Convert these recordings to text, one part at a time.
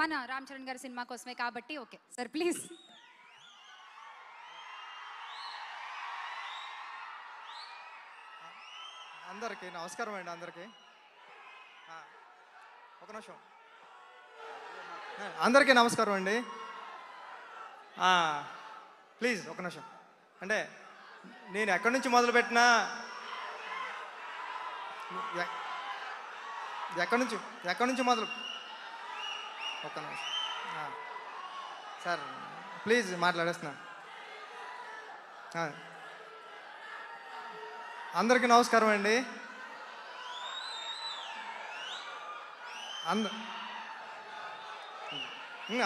మన రామ్ చరణ్ గారి సినిమా కోసమే కాబట్టి ఓకే సార్ ప్లీజ్. అందరికీ నమస్కారం అండి. అందరికీ ఒక నిమిషం. అందరికీ నమస్కారం అండి. ప్లీజ్ ఒక నిమిషం. అంటే నేను ఎక్కడి నుంచి మొదలుపెట్టినా ఎక్కడి నుంచి మొదలు ఒక్క నిమిషం సార్ ప్లీజ్ మాట్లాడేస్తున్నా. అందరికీ నమస్కారం అండి.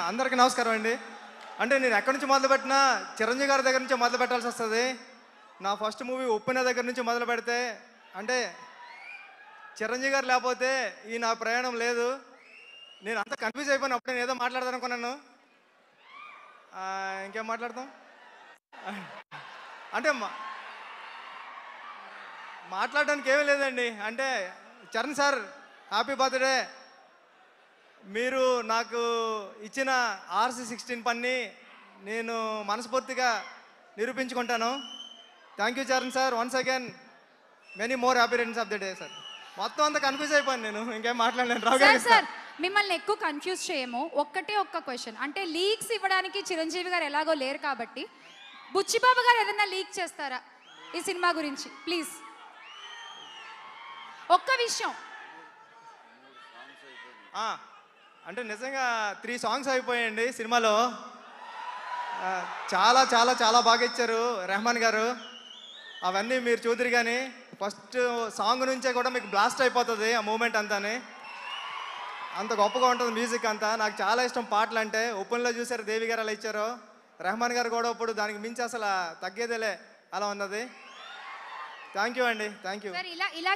అందరికీ నమస్కారం అండి. అంటే నేను ఎక్కడి నుంచి మొదలుపెట్టినా చిరంజీవి గారి దగ్గర నుంచి మొదలు పెట్టాల్సి వస్తుంది. నా ఫస్ట్ మూవీ ఉప్పిన దగ్గర నుంచి మొదలు పెడితే అంటే చిరంజీవి గారు లేకపోతే ఈ నా ప్రయాణం లేదు. నేను అంతా కన్ఫ్యూజ్ అయిపోయిన అప్పుడు నేను ఏదో మాట్లాడదాను అనుకున్నాను. ఇంకేం మాట్లాడతాం అంటే మాట్లాడడానికి ఏమీ లేదండి. అంటే చరణ్ సార్ హ్యాపీ బర్త్డే. మీరు నాకు ఇచ్చిన RC16 పని నేను మనస్ఫూర్తిగా నిరూపించుకుంటాను. Thank you Charan sir. Once again many more happy returns of the day sir. మొత్తం అంతా కన్ఫ్యూజ్ అయిపోయాను నేను. ఇంకేం మాట్లాడలేను. రావు గారు సార్ మిమ్మల్ని ఎక్కువ కన్ఫ్యూజ్ చేయము. ఒక్క క్వశ్చన్. అంటే లీక్స్ ఇవ్వడానికి చిరంజీవి గారు ఎలాగో లేరు కాబట్టి బుచ్చిబాబు గారు ఏదైనా లీక్ చేస్తారా ఈ సినిమా గురించి ప్లీజ్? ఒక్క విషయం. అంటే నిజంగా 3 సాంగ్స్ అయిపోయాయండి సినిమాలో. చాలా చాలా చాలా బాగా ఇచ్చారు రెహమాన్ గారు. అవన్నీ మీరు చూద్దరు కానీ ఫస్ట్ సాంగ్ నుంచే కూడా మీకు బ్లాస్ట్ అయిపోతుంది ఆ మూమెంట్ అంతానే. అంత గొప్పగా ఉంటుంది మ్యూజిక్ అంతా. నాకు చాలా ఇష్టం పాటలు అంటే. ఓపెన్లో చూసారు దేవి గారు అలా ఇచ్చారో, రెహమాన్ గారు కూడా ఇప్పుడు దానికి మించి అసలు తగ్గేదేలే అలా ఉన్నది. థ్యాంక్ యూ అండి. Thank you. ఇలా